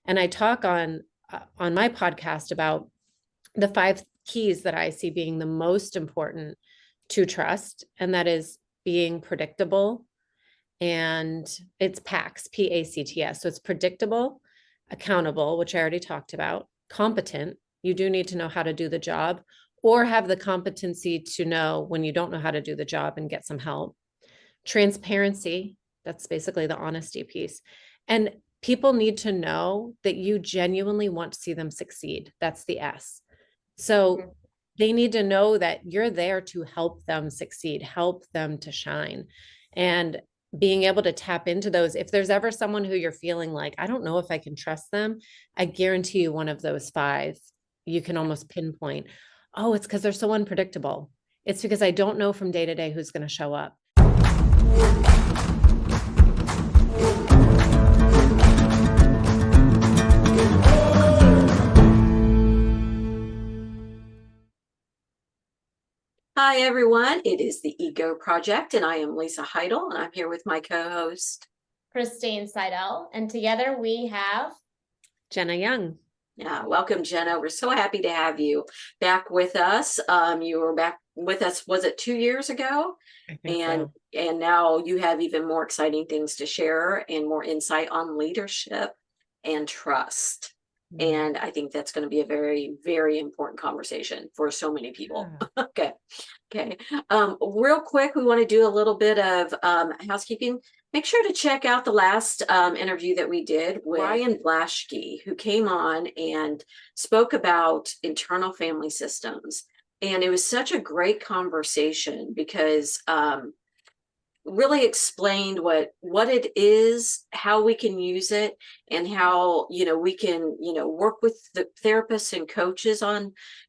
And I talk on my podcast about the 5 keys that I see being the most important to trust. And that is being predictable. And it's PACS, PACTS. So it's predictable, accountable, which I already talked about, competent. You do need to know how to do the job, or have the competency to know when you don't know how to do the job and get some help. Transparency, that's basically the honesty piece. And people need to know that you genuinely want to see them succeed. That's the S. So they need to know that you're there to help them succeed, help them to shine. And being able to tap into those, if there's ever someone who you're feeling like, I don't know if I can trust them, I guarantee you one of those 5, you can almost pinpoint, oh, it's because they're so unpredictable. It's because I don't know from day to day who's going to show up. Hi, everyone. It is the Ego Project, and I am Lisa Heidel, and I'm here with my co-host, Christine Seidel, and together we have Jena Young. Yeah, welcome, Jena. We're so happy to have you back with us. You were back with us, was it 2 years ago? And now you have even more exciting things to share and more insight on leadership and trust. And I think that's going to be a very, very important conversation for so many people. Yeah. Okay. Real quick, we want to do a little bit of housekeeping. Make sure to check out the last interview that we did with Ryan Blaschke, who came on and spoke about internal family systems. And it was such a great conversation because really explained what it is, how we can use it, and how we can work with the therapists and coaches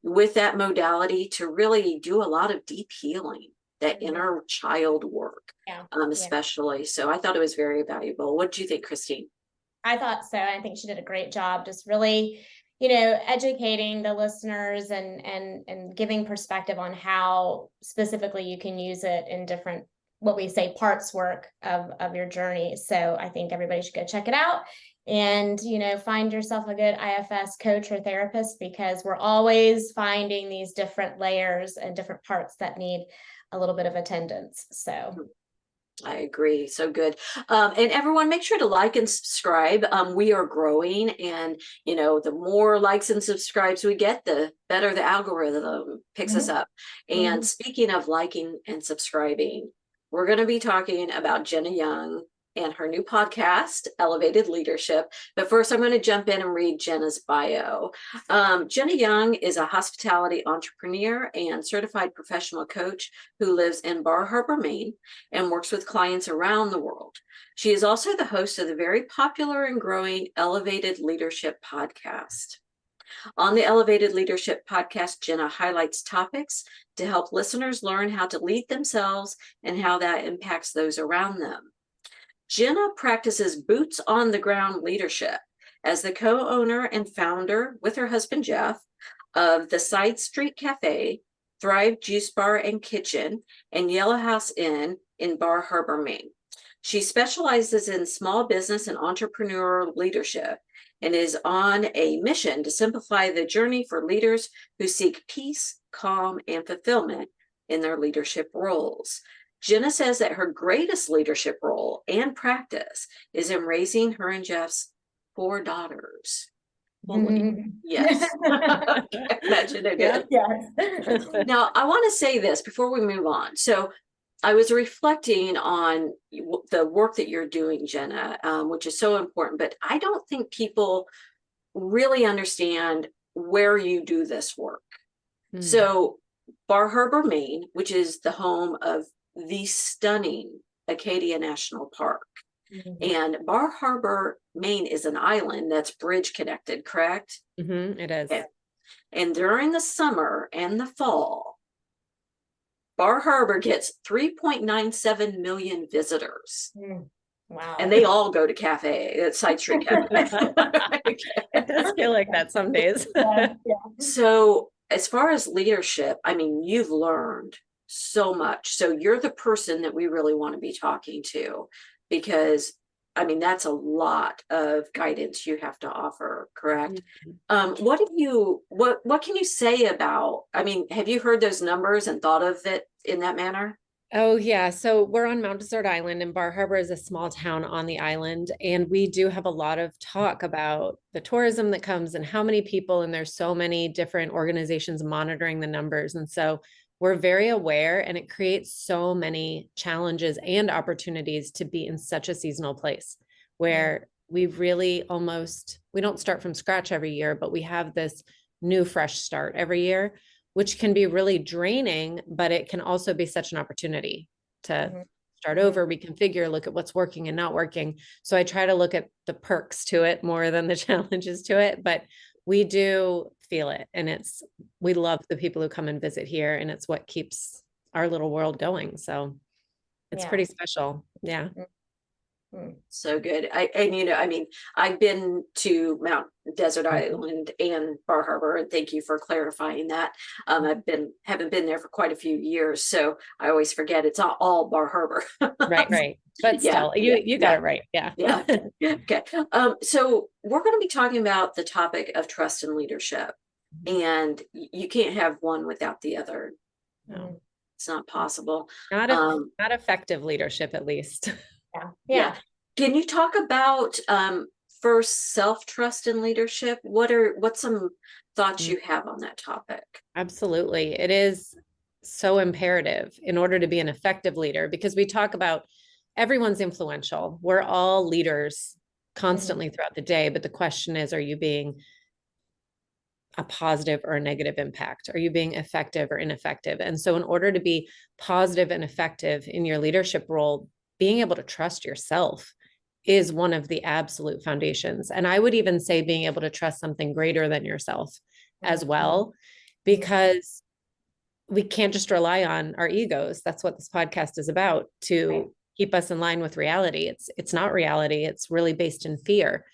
with that modality to really do a lot of deep healing, that inner child work, especially. So I thought it was very valuable. What did you think, Christine? I thought so. I think she did a great job, just really educating the listeners and giving perspective on how specifically you can use it in different, what we say, parts work of your journey. So I think everybody should go check it out and, find yourself a good IFS coach or therapist, because we're always finding these different layers and different parts that need a little bit of attendance. So I agree. So good. And everyone, make sure to like and subscribe. We are growing, and the more likes and subscribes we get, the better the algorithm picks us up. And speaking of liking and subscribing, we're going to be talking about Jena Young and her new podcast, Elevated Leadership. But first, I'm going to jump in and read Jena's bio. Jena Young is a hospitality entrepreneur and certified professional coach who lives in Bar Harbor, Maine, and works with clients around the world. She is also the host of the very popular and growing Elevated Leadership podcast. On the Elevated Leadership podcast, Jena highlights topics to help listeners learn how to lead themselves and how that impacts those around them. Jena practices boots on the ground leadership as the co-owner and founder with her husband, Jeff, of the Side Street Cafe, Thrive Juice Bar and Kitchen, and Yellow House Inn in Bar Harbor, Maine. She specializes in small business and entrepreneurial leadership and is on a mission to simplify the journey for leaders who seek peace, calm, and fulfillment in their leadership roles. Jena says that her greatest leadership role and practice is in raising her and Jeff's 4 daughters. Yes. Imagine it. Yes. Now, I want to say this before we move on. So I was reflecting on the work that you're doing, Jena, which is so important, but I don't think people really understand where you do this work. So Bar Harbor, Maine, which is the home of the stunning Acadia National Park. And Bar Harbor, Maine is an island that's bridge connected, correct? It is. Okay. And during the summer and the fall, Bar Harbor gets 3.97 million visitors. Wow. And they all go to Side Street Cafe. It does feel like that some days. So as far as leadership, I mean, you've learned so much. So you're the person that we really want to be talking to, because I mean, that's a lot of guidance you have to offer, correct? Mhm. What can you say about, I mean, have you heard those numbers and thought of it in that manner? Oh, yeah. So we're on Mount Desert Island, and Bar Harbor is a small town on the island. And we do have a lot of talk about the tourism that comes and how many people, and there's so many different organizations monitoring the numbers. And so we're very aware, and it creates so many challenges and opportunities to be in such a seasonal place where we've really almost, we don't start from scratch every year, but we have this new fresh start every year, which can be really draining, but it can also be such an opportunity to Mhm. start Mhm. over, reconfigure, look at what's working and not working. So I try to look at the perks to it more than the challenges to it, but we do feel it. And we love the people who come and visit here, and it's what keeps our little world going. So it's Yeah. pretty special. Yeah. Mm. So good. And I mean, I've been to Mount Desert Island and Bar Harbor, and thank you for clarifying that. Haven't been there for quite a few years, so I always forget it's not all Bar Harbor. Right, right. But Yeah, still, yeah, you got yeah, it right. Yeah. yeah. Okay. So we're going to be talking about the topic of trust and leadership, and you can't have one without the other. No, It's not possible. not a, Um, not effective leadership, at least. Yeah. Yeah. Yeah. Can you talk about first self-trust and leadership? What's some thoughts you have on that topic? Absolutely. It is so imperative in order to be an effective leader, because we talk about everyone's influential. We're all leaders constantly throughout the day. But the question is, are you being a positive or a negative impact? Are you being effective or ineffective? And so, in order to be positive and effective in your leadership role, being able to trust yourself is one of the absolute foundations. And I would even say being able to trust something greater than yourself as well, because we can't just rely on our egos. That's what this podcast is about, to keep us in line with reality. It's not reality. It's really based in fear.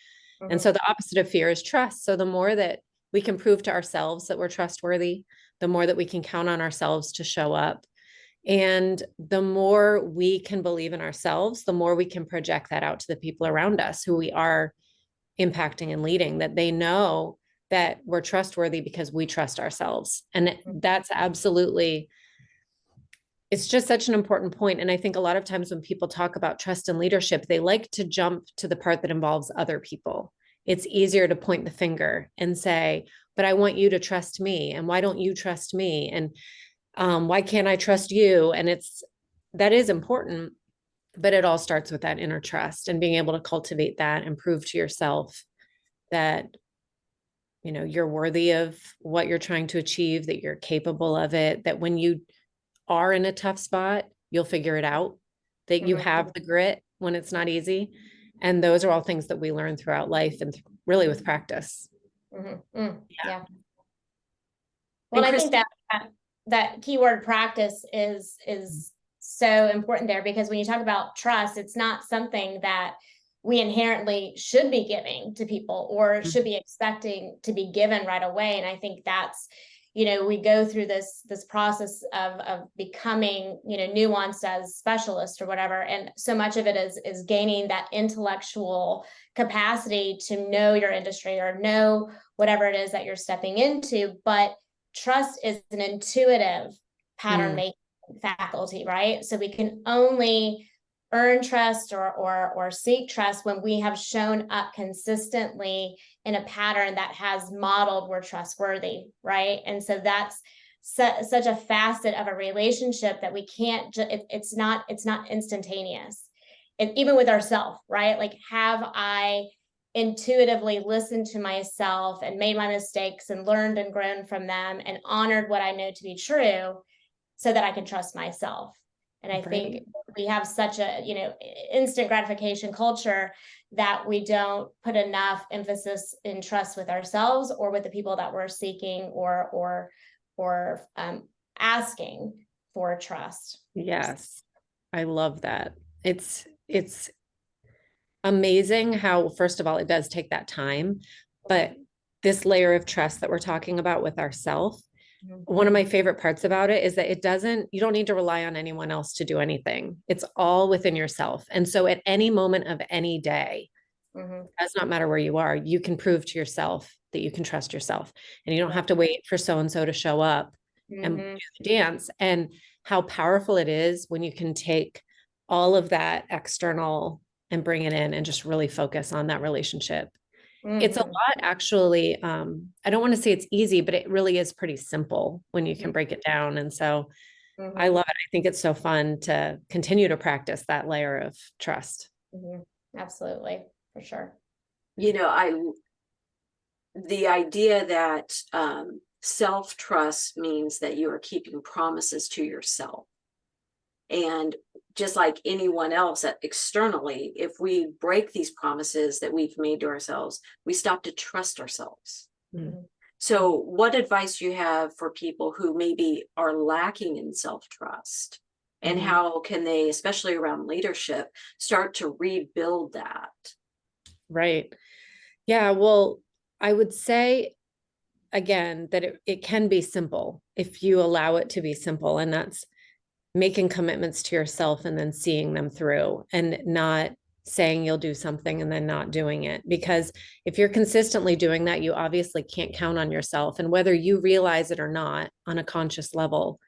And so the opposite of fear is trust. So the more that we can prove to ourselves that we're trustworthy, the more that we can count on ourselves to show up. And the more we can believe in ourselves, the more we can project that out to the people around us who we are impacting and leading, that they know that we're trustworthy because we trust ourselves. And that's absolutely, it's just such an important point. And I think a lot of times when people talk about trust and leadership, they like to jump to the part that involves other people. It's easier to point the finger and say, but I want you to trust me. And why don't you trust me? And why can't I trust you? And that is important, but it all starts with that inner trust and being able to cultivate that and prove to yourself that you're worthy of what you're trying to achieve, that you're capable of it, that when you are in a tough spot, you'll figure it out, that you have the grit when it's not easy. And those are all things that we learn throughout life and really with practice. Yeah. Well, And I Chris, think that keyword practice is so important there, because when you talk about trust, it's not something that we inherently should be giving to people or should be expecting to be given right away. And I think that's, we go through this process of becoming, nuanced as specialists or whatever. And so much of it is gaining that intellectual capacity to know your industry or know whatever it is that you're stepping into. But trust is an intuitive pattern making faculty, right? So we can only earn trust or seek trust when we have shown up consistently in a pattern that has modeled we're trustworthy, right? And so that's such a facet of a relationship that we can't it's not instantaneous. Even with ourselves, right? Like, have I intuitively listened to myself and made my mistakes and learned and grown from them and honored what I know to be true so that I can trust myself? And I think we have such a, instant gratification culture that we don't put enough emphasis in trust with ourselves or with the people that we're seeking or asking for trust. Yes. I love that. It's amazing how, first of all, it does take that time, but this layer of trust that we're talking about with ourselves one of my favorite parts about it is that you don't need to rely on anyone else to do anything. It's all within yourself. And so at any moment of any day, it does not matter where you are, you can prove to yourself that you can trust yourself, and you don't have to wait for so-and-so to show up and do the dance. And how powerful it is when you can take all of that external and bring it in and just really focus on that relationship. It's a lot, actually. I don't want to say it's easy, but it really is pretty simple when you can break it down. And so I love it. I think it's so fun to continue to practice that layer of trust. Absolutely, for sure. The idea that self-trust means that you are keeping promises to yourself. And just like anyone else externally, if we break these promises that we've made to ourselves, we stop to trust ourselves. So what advice do you have for people who maybe are lacking in self-trust? And how can they, especially around leadership, start to rebuild that? Right. Yeah. Well, I would say, again, that it can be simple if you allow it to be simple. And that's making commitments to yourself and then seeing them through, and not saying you'll do something and then not doing it. Because if you're consistently doing that, you obviously can't count on yourself. And whether you realize it or not on a conscious level,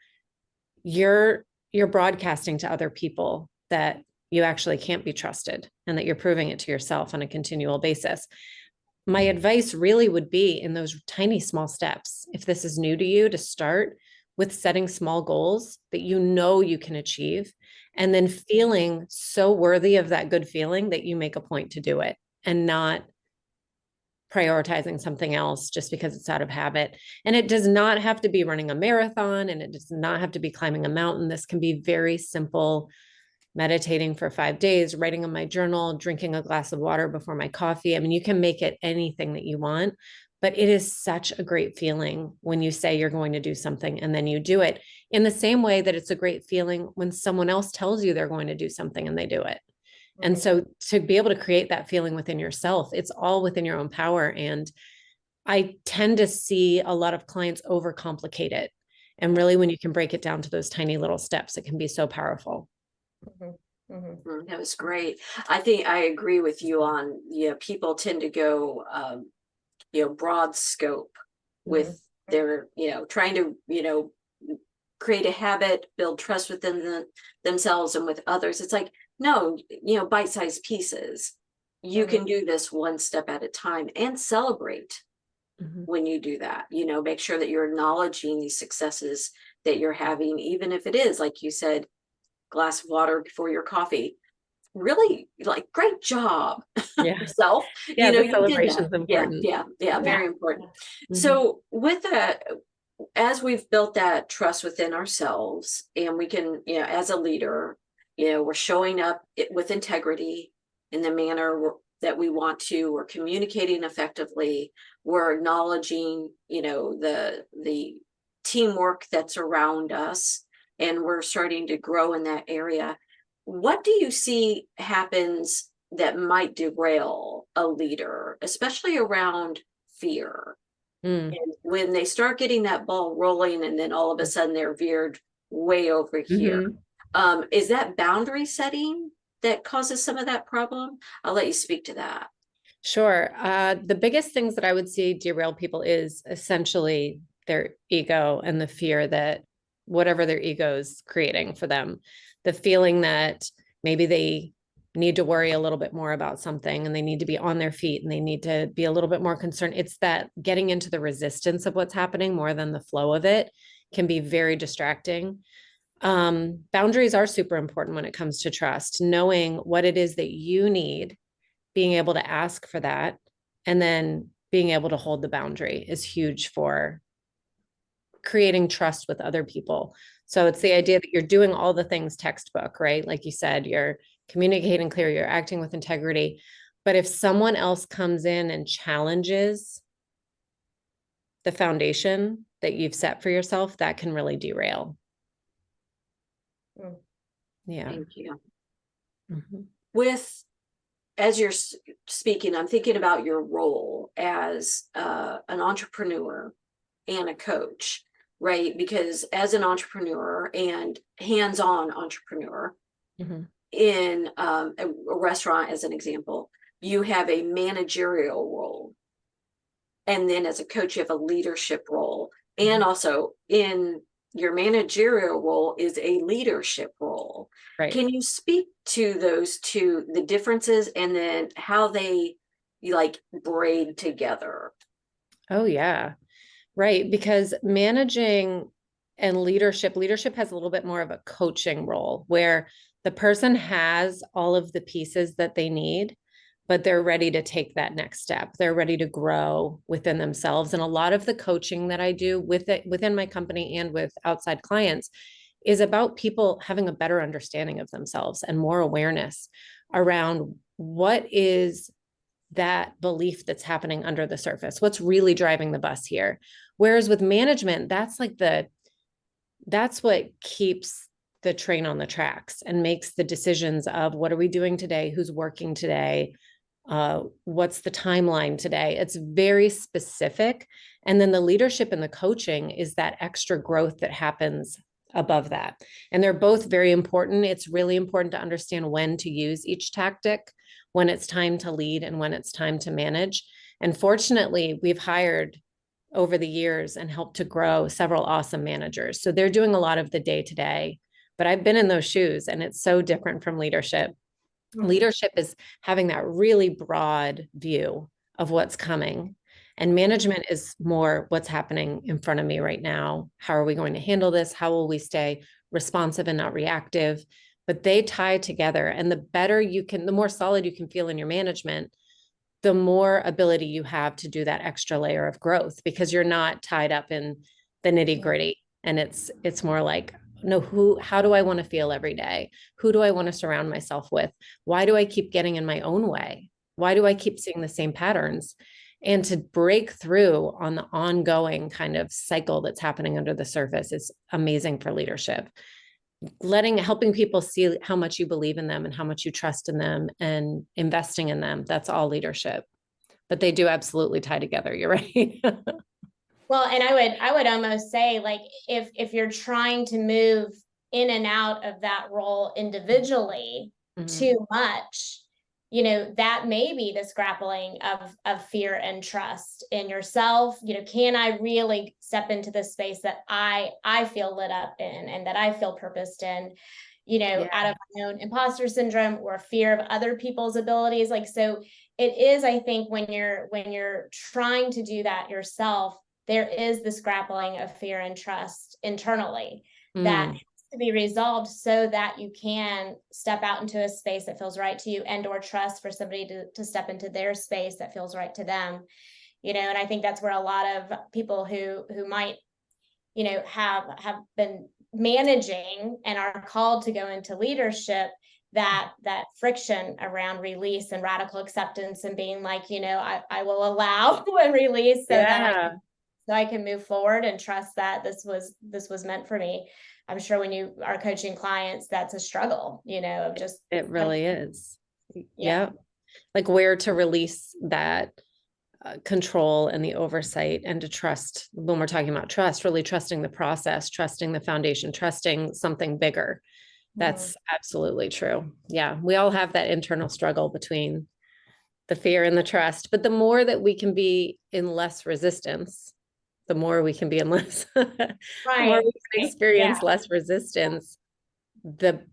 you're broadcasting to other people that you actually can't be trusted, and that you're proving it to yourself on a continual basis. My advice really would be in those tiny small steps, if this is new to you, to start with setting small goals that you know you can achieve, and then feeling so worthy of that good feeling that you make a point to do it, and not prioritizing something else just because it's out of habit. And it does not have to be running a marathon, and it does not have to be climbing a mountain. This can be very simple: meditating for 5 days, writing in my journal, drinking a glass of water before my coffee. I mean, you can make it anything that you want, but it is such a great feeling when you say you're going to do something and then you do it, in the same way that it's a great feeling when someone else tells you they're going to do something and they do it. And so to be able to create that feeling within yourself, it's all within your own power. And I tend to see a lot of clients overcomplicate it. And really, when you can break it down to those tiny little steps, it can be so powerful. That was great. I think I agree with you on, people tend to go, broad scope with their, trying to, create a habit, build trust within themselves and with others. It's like, no, bite-sized pieces. You can do this one step at a time, and celebrate when you do that. Make sure that you're acknowledging these successes that you're having, even if it is, like you said, glass of water before your coffee. Really, like, great job. Yourself. Yeah, the You celebration did is that. important. Yeah, very important. So with that, as we've built that trust within ourselves, and we can, as a leader, we're showing up with integrity in the manner that we want to, we're communicating effectively, we're acknowledging, the teamwork that's around us, and we're starting to grow in that area. What do you see happens that might derail a leader, especially around fear? And when they start getting that ball rolling, and then all of a sudden they're veered way over here, is that boundary setting that causes some of that problem? I'll let you speak to that. Sure. The biggest things that I would see derail people is essentially their ego and the fear that whatever their ego is creating for them, the feeling that maybe they need to worry a little bit more about something, and they need to be on their feet, and they need to be a little bit more concerned. It's that getting into the resistance of what's happening more than the flow of it can be very distracting. Boundaries are super important when it comes to trust, knowing what it is that you need, being able to ask for that, and then being able to hold the boundary is huge for creating trust with other people. So it's the idea that you're doing all the things textbook, right? Like you said, you're communicating clear, you're acting with integrity. But if someone else comes in and challenges the foundation that you've set for yourself, that can really derail. Yeah. Thank you. As you're speaking, I'm thinking about your role as an entrepreneur and a coach. right? Because as an entrepreneur and hands-on entrepreneur Mhm. in a restaurant, as an example, you have a managerial role. And then as a coach, you have a leadership role. And Mhm. also in your managerial role is a leadership role. Right. Can you speak to those two, the differences, and then how they like braid together? Oh, yeah. Right. Because managing and leadership has a little bit more of a coaching role where the person has all of the pieces that they need, but they're ready to take that next step. They're ready to grow within themselves. And a lot of the coaching that I do with it within my company and with outside clients is about people having a better understanding of themselves and more awareness around what is that belief that's happening under the surface. What's really driving the bus here? Whereas with management, that's what keeps the train on the tracks and makes the decisions of what are we doing today, who's working today, what's the timeline today. It's very specific. And then the leadership and the coaching is that extra growth that happens above that. And they're both very important. It's really important to understand when to use each tactic, when it's time to lead and when it's time to manage. And fortunately, we've hired over the years and helped to grow several awesome managers. So they're doing a lot of the day to day, but I've been in those shoes and it's so different from leadership. Leadership is having that really broad view of what's coming. And management is more what's happening in front of me right now. How are we going to handle this? How will we stay responsive and not reactive? But they tie together. And the better you can, the more solid you can feel in your management, the more ability you have to do that extra layer of growth because you're not tied up in the nitty gritty. And it's more like, no, how do I want to feel every day? Who do I want to surround myself with? Why do I keep getting in my own way? Why do I keep seeing the same patterns? And to break through on the ongoing kind of cycle that's happening under the surface is amazing for leadership. Helping people see how much you believe in them and how much you trust in them and investing in them. That's all leadership. But they do absolutely tie together. You're right. Well, and I would almost say, like, if you're trying to move in and out of that role individually Mhm. too much, you know, that may be this grappling of fear and trust in yourself. You know, can I really step into this space that I feel lit up in and that I feel purposed in, you know, Yeah. out of my own imposter syndrome or fear of other people's abilities. Like, so it is, I think, when you're trying to do that yourself, there is this grappling of fear and trust internally that Mm. has to be resolved so that you can step out into a space that feels right to you, and or trust for somebody to step into their space that feels right to them. You know, and I think that's where a lot of people who might, you know, have been managing and are called to go into leadership, that friction around release and radical acceptance and being like, you know, I will allow a release so that Yeah. I can move forward and trust that this was meant for me. I'm sure when you are coaching clients, that's a struggle, you know, of just, It really is. yeah. Yeah. Like where to release that control and the oversight and to trust when we're talking about trust, really trusting the process, trusting the foundation, trusting something bigger. Mhm. That's absolutely true. Yeah. We all have that internal struggle between the fear and the trust, but the more that we can be in less resistance, the more we can be in less, the more Right. we can Right. Yeah. experience less resistance, the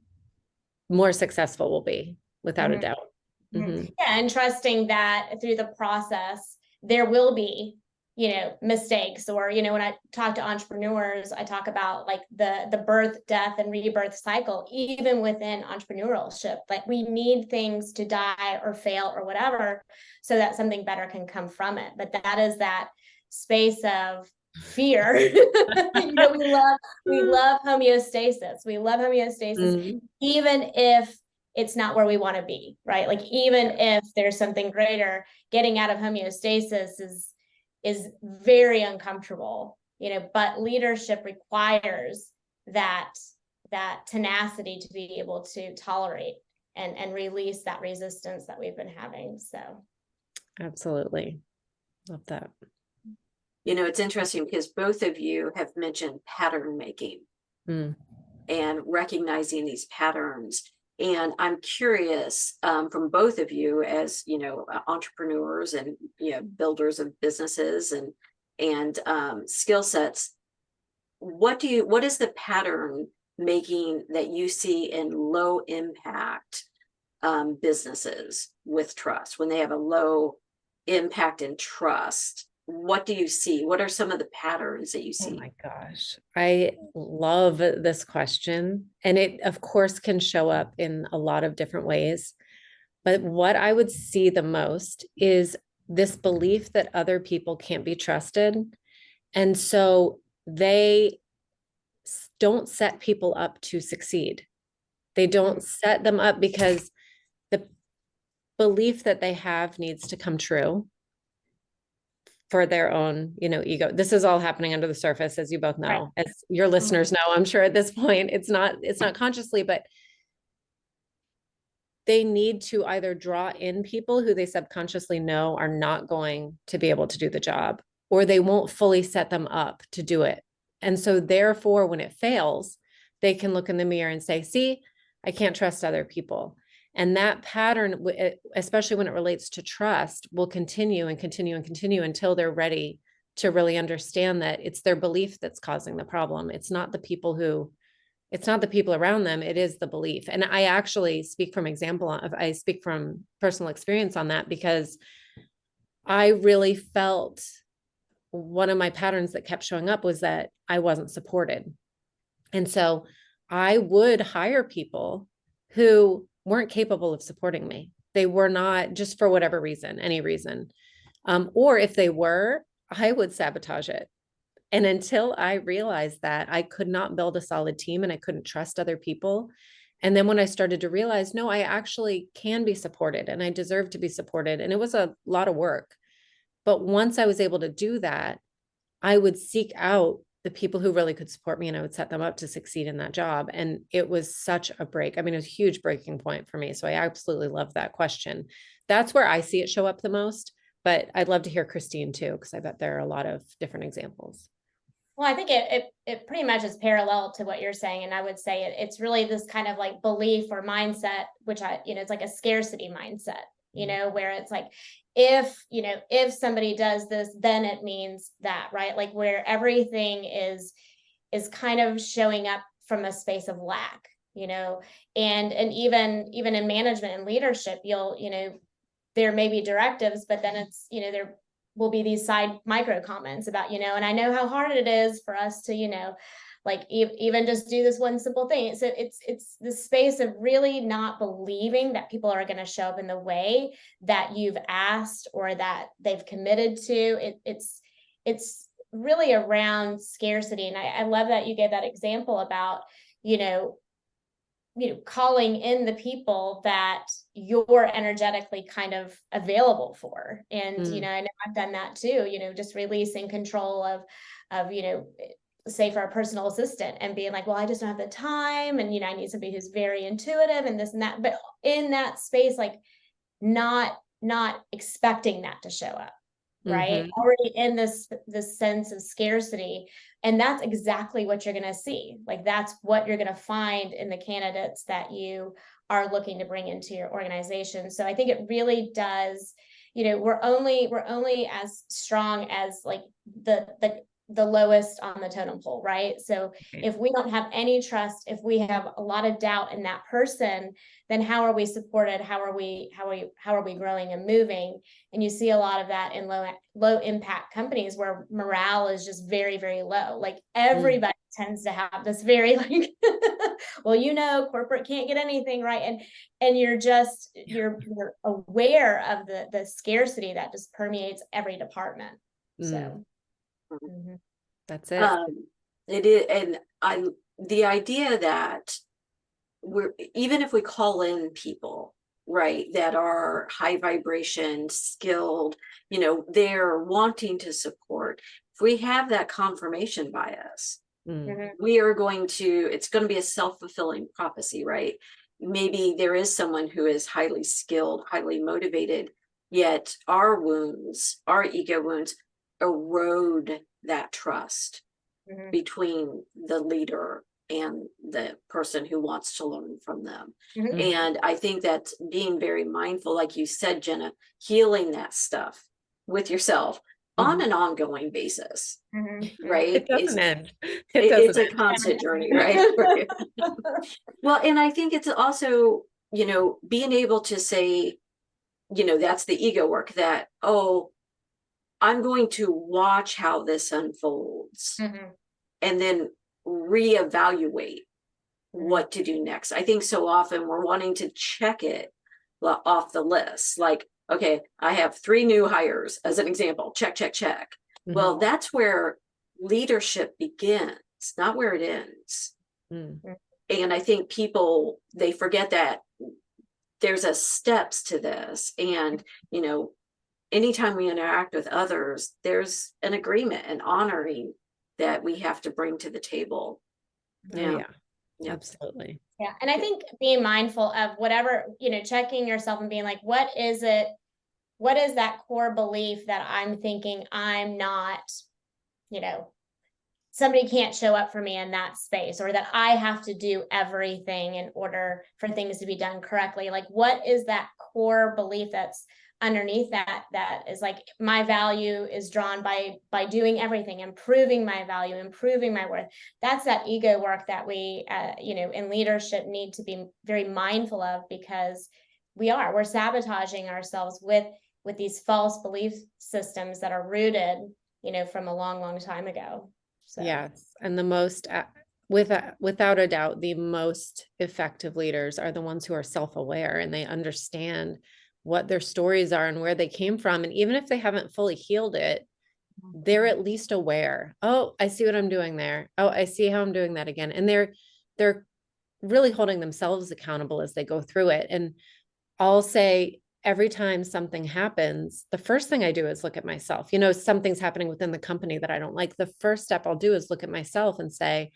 more successful we'll be, without a Mhm. doubt. Mhm. Hmm. Yeah, and trusting that through the process, there will be, you know, mistakes. Or, you know, when I talk to entrepreneurs, I talk about like the birth, death, and rebirth cycle, even within entrepreneurship. Like we need things to die or fail or whatever, so that something better can come from it. But that is that space of fear. You know, we love homeostasis. We love homeostasis, Mm. even if it's not where we want to be, right? Like even if there's something greater, getting out of homeostasis is very uncomfortable, you know, but leadership requires that tenacity to be able to tolerate and release that resistance that we've been having. So Absolutely. Love that. You know, it's interesting because both of you have mentioned pattern making Mm. and recognizing these patterns. And I'm curious, from both of you as, you know, entrepreneurs and, you know, builders of businesses and skill sets, what is the pattern making that you see in low impact businesses with trust, when they have a low impact and trust? What do you see? What are some of the patterns that you Oh see? my gosh. I love this question. And it, of course, can show up in a lot of different ways. But what I would see the most is this belief that other people can't be trusted. And so they don't set people up to succeed. They don't set them up because the belief that they have needs to come true for their own, ego. This is all happening under the surface, as you both Right. know, as your listeners know, I'm sure at this point, it's not consciously, but they need to either draw in people who they subconsciously know are not going to be able to do the job, or they won't fully set them up to do it. And so therefore, when it fails, they can look in the mirror and say, see, I can't trust other people. And that pattern, especially when it relates to trust, will continue and continue and continue until they're ready to really understand that it's their belief that's causing the problem. It's not the people around them, it is the belief. And I actually I speak from personal experience on that, because I really felt one of my patterns that kept showing up was that I wasn't supported. And so I would hire people who weren't capable of supporting me. They were not, just for whatever reason, any reason. Or if they were, I would sabotage it. And until I realized that, I could not build a solid team and I couldn't trust other people. And then when I started to realize, no, I actually can be supported and I deserve to be supported. And it was a lot of work. But once I was able to do that, I would seek out the people who really could support me and I would set them up to succeed in that job. And it was such a break. I mean, it was a huge breaking point for me. So I absolutely love that question. That's where I see it show up the most. But I'd love to hear Christine too, because I bet there are a lot of different examples. Well, I think it pretty much is parallel to what you're saying. And I would say it's really this kind of like belief or mindset, which it's like a scarcity mindset, where it's like, if somebody does this, then it means that, right? Like where everything is kind of showing up from a space of lack, and even in management and leadership, there may be directives, but then it's, there will be these side micro comments about, and I know how hard it is for us to, like even just do this one simple thing. So it's the space of really not believing that people are going to show up in the way that you've asked or that they've committed to. It's really around scarcity. And I love that you gave that example about, calling in the people that you're energetically kind of available for. And, I know I've done that too, just releasing control of, say for a personal assistant and being like, well, I just don't have the time. And, I need somebody who's very intuitive and this and that, but in that space, like not expecting that to show up. Right. Mm-hmm. Already in this sense of scarcity. And that's exactly what you're going to see. Like that's what you're going to find in the candidates that you are looking to bring into your organization. So I think it really does, we're only as strong as like the lowest on the totem pole, right? So if we don't have any trust, if we have a lot of doubt in that person, then how are we supported? How are we growing and moving? And you see a lot of that in low impact companies where morale is just very, very low. Like everybody tends to have this very like, well, corporate can't get anything right. And you're aware of the scarcity that just permeates every department. So that's it. It is, and the idea that even if we call in people, right, that are high vibration, skilled, they're wanting to support. If we have that confirmation bias, it's going to be a self-fulfilling prophecy, right? Maybe there is someone who is highly skilled, highly motivated, yet our ego wounds erode that trust Mhm. between the leader and the person who wants to learn from them. Mhm. And I think that's being very mindful, like you said, Jenna, healing that stuff with yourself on Mhm. an ongoing basis, Mhm. right? It doesn't end. It It's doesn't a end. constant journey, right? Right. Well, and I think it's also, being able to say, that's the ego work, that, oh, I'm going to watch how this unfolds Mhm. and then reevaluate Mhm. what to do next. I think so often we're wanting to check it off the list. Like, okay, I have 3 new hires as an example. Check, check, check. Well, Mhm. that's where leadership begins, not where it ends. Mm. And I think people, they forget that there's a steps to this. And, anytime we interact with others, there's an agreement and honoring that we have to bring to the table. Oh Yeah. yeah, Yeah. absolutely. Yeah. And I think being mindful of whatever, checking yourself and being like, what is that core belief that I'm thinking I'm not, you know, somebody can't show up for me in that space, or that I have to do everything in order for things to be done correctly. Like, what is that core belief that's underneath that is like, my value is drawn by doing everything, improving my value, improving my worth. That's that ego work that we in leadership need to be very mindful of, because we're sabotaging ourselves with these false belief systems that are rooted from a long time ago. So. Yes, and the most without a doubt, the most effective leaders are the ones who are self-aware and they understand what their stories are and where they came from. And even if they haven't fully healed it, they're at least aware. Oh, I see what I'm doing there. Oh, I see how I'm doing that again. And they're really holding themselves accountable as they go through it. And I'll say every time something happens, the first thing I do is look at myself. Something's happening within the company that I don't like. The first step I'll do is look at myself and say,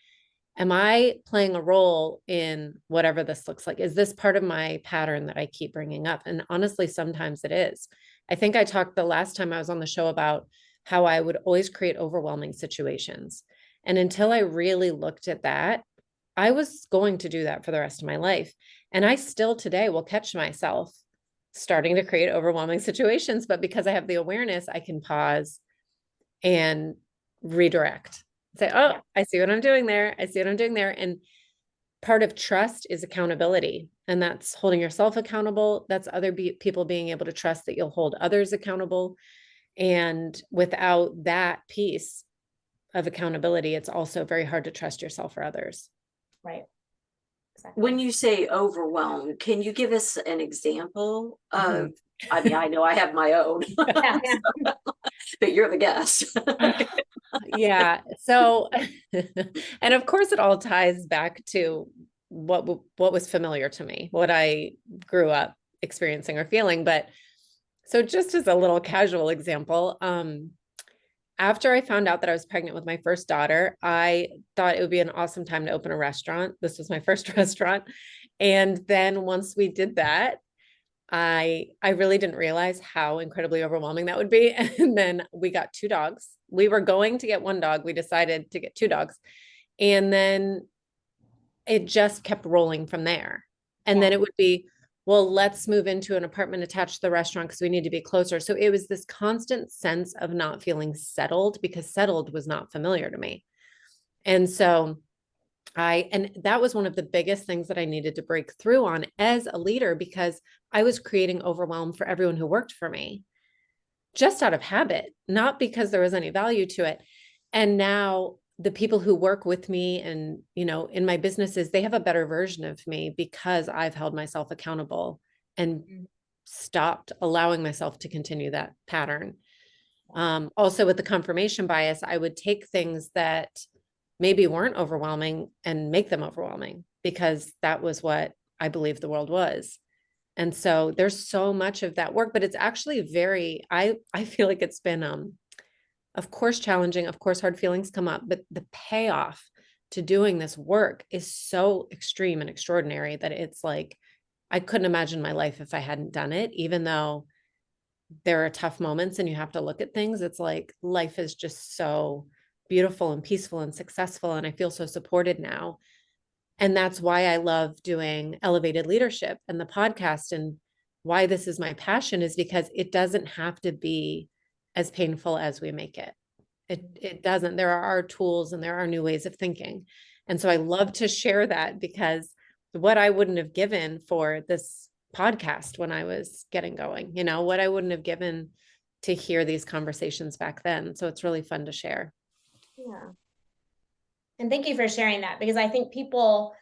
am I playing a role in whatever this looks like? Is this part of my pattern that I keep bringing up? And honestly, sometimes it is. I think I talked the last time I was on the show about how I would always create overwhelming situations. And until I really looked at that, I was going to do that for the rest of my life. And I still today will catch myself starting to create overwhelming situations. But because I have the awareness, I can pause and redirect. Say, oh, Yeah. I see what I'm doing there. I see what I'm doing there. And part of trust is accountability. And that's holding yourself accountable. That's other people being able to trust that you'll hold others accountable. And without that piece of accountability, it's also very hard to trust yourself or others. Right. Exactly. When you say overwhelmed, can you give us an example of, Mhm. I mean, I know I have my own, Yeah. but you're the guest. Yeah. So, and of course, it all ties back to what was familiar to me, what I grew up experiencing or feeling. But so, just as a little casual example, after I found out that I was pregnant with my first daughter, I thought it would be an awesome time to open a restaurant. This was my first restaurant, and then once we did that, I really didn't realize how incredibly overwhelming that would be. And then we got 2 dogs. We were going to get 1 dog. We decided to get 2 dogs. And then it just kept rolling from there. And then Yeah. it would be, well, let's move into an apartment attached to the restaurant because we need to be closer. So it was this constant sense of not feeling settled because settled was not familiar to me. And so and that was one of the biggest things that I needed to break through on as a leader, because I was creating overwhelm for everyone who worked for me just out of habit, not because there was any value to it. And now the people who work with me and, in my businesses, they have a better version of me because I've held myself accountable and stopped allowing myself to continue that pattern. Also with the confirmation bias, I would take things that maybe weren't overwhelming and make them overwhelming because that was what I believed the world was. And so there's so much of that work, but it's actually I feel like it's been, of course, challenging. Of course, hard feelings come up, but the payoff to doing this work is so extreme and extraordinary that it's like, I couldn't imagine my life if I hadn't done it, even though there are tough moments and you have to look at things, it's like life is just so beautiful and peaceful and successful. And I feel so supported now. And that's why I love doing elevated leadership and the podcast, and why this is my passion is because it doesn't have to be as painful as we make it. It doesn't. There are tools and there are new ways of thinking. And so I love to share that, because what I wouldn't have given for this podcast when I was getting going, what I wouldn't have given to hear these conversations back then. So it's really fun to share. Yeah. And thank you for sharing that, because I think people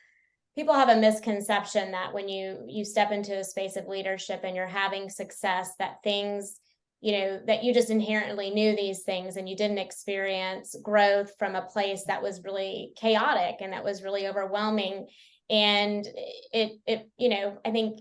have a misconception that when you step into a space of leadership and you're having success, that things, that you just inherently knew these things and you didn't experience growth from a place that was really chaotic and that was really overwhelming. And I think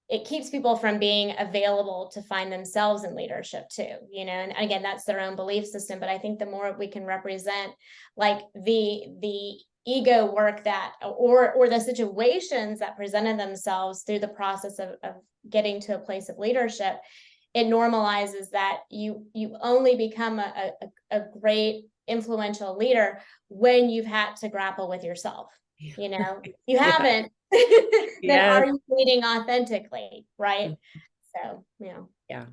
it keeps people from being available to find themselves in leadership too, and again, that's their own belief system. But I think the more we can represent like the ego work that, or the situations that presented themselves through the process of getting to a place of leadership, it normalizes that you only become a great influential leader when you've had to grapple with yourself. You Yeah. haven't, then Yes. are you leading authentically, right? So, Yeah,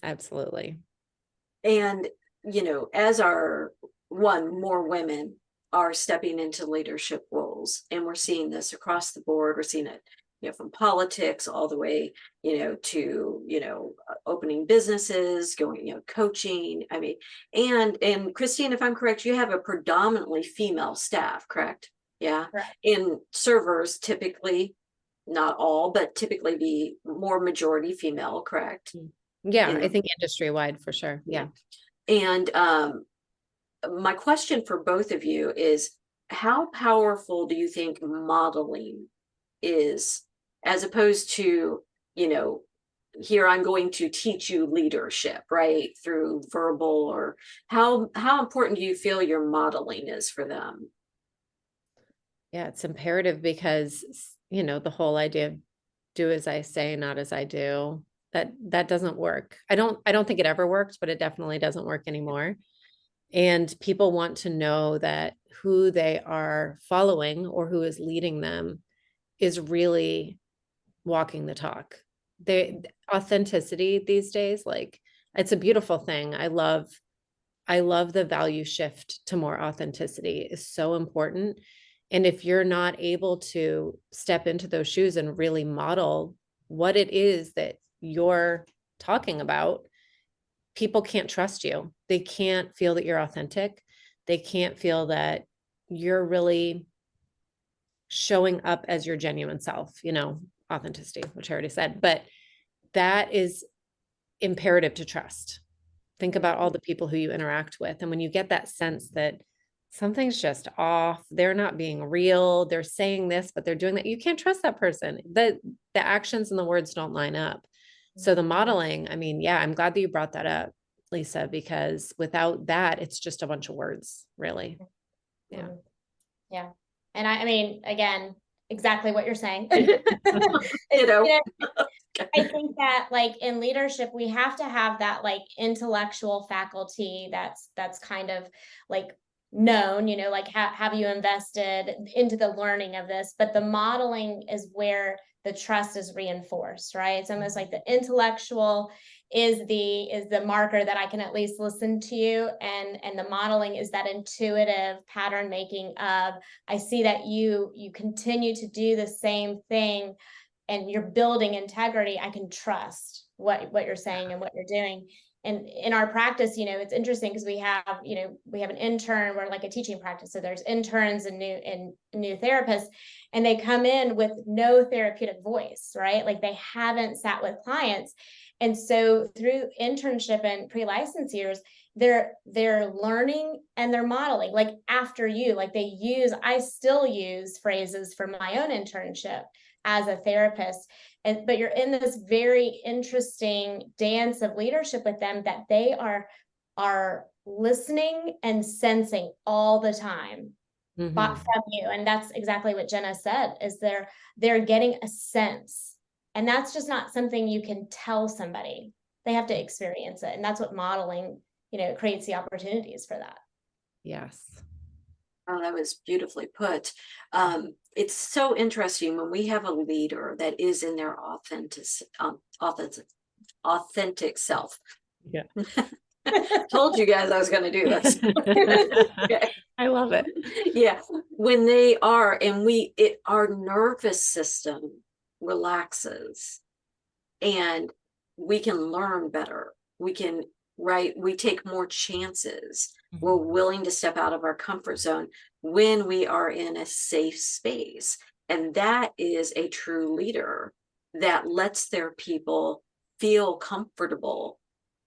absolutely. And, as more women are stepping into leadership roles, and we're seeing this across the board, we're seeing it, from politics all the way, to, opening businesses, going, coaching. I mean, and Christine, if I'm correct, you have a predominantly female staff, correct? Yeah. correct. In servers, typically, not all, but typically be more majority female, correct? Yeah, I think industry wide for sure. Yeah. And my question for both of you is, how powerful do you think modeling is, as opposed to, here I'm going to teach you leadership, right, through verbal, or how important do you feel your modeling is for them? Yeah, it's imperative, because, the whole idea of do as I say, not as I do, that doesn't work. I don't think it ever worked, but it definitely doesn't work anymore. And people want to know that who they are following or who is leading them is really walking the talk. Authenticity these days, like, it's a beautiful thing. I love the value shift to more authenticity is so important. And if you're not able to step into those shoes and really model what it is that you're talking about, people can't trust you. They can't feel that you're authentic. They can't feel that you're really showing up as your genuine self, authenticity, which I already said, but that is imperative to trust. Think about all the people who you interact with. And when you get that sense that something's just off, they're not being real, they're saying this, but they're doing that, you can't trust that person. The actions and the words don't line up. So the modeling, I mean, yeah, I'm glad that you brought that up, Lisa, because without that, it's just a bunch of words, really. Yeah. Yeah. And I mean, again, exactly what you're saying. I think that like in leadership, we have to have that like intellectual faculty that's kind of like known, like have you invested into the learning of this, but the modeling is where the trust is reinforced, right? It's almost like the intellectual is the marker that I can at least listen to you, and the modeling is that intuitive pattern making of, I see that you continue to do the same thing and you're building integrity. I can trust what you're saying and what you're doing. And in our practice, it's interesting because we have an intern, we're like a teaching practice. So there's interns and new therapists, and they come in with no therapeutic voice, right? Like they haven't sat with clients. And so through internship and pre-license years, they're learning and they're modeling, like after you, like I still use phrases from my own internship as a therapist. But you're in this very interesting dance of leadership with them that they are listening and sensing all the time from you. And that's exactly what Jena said, is they're getting a sense. And that's just not something you can tell somebody. they have to experience it. And that's what modeling, creates the opportunities for that. Yes. Oh, that was beautifully put. It's so interesting when we have a leader that is in their authentic self. Yeah. Told you guys I was going to do this. Okay. I love it. Yeah, when they are, and our nervous system relaxes, and we can learn better. We can, right? We take more chances. We're willing to step out of our comfort zone when we are in a safe space. And that is a true leader that lets their people feel comfortable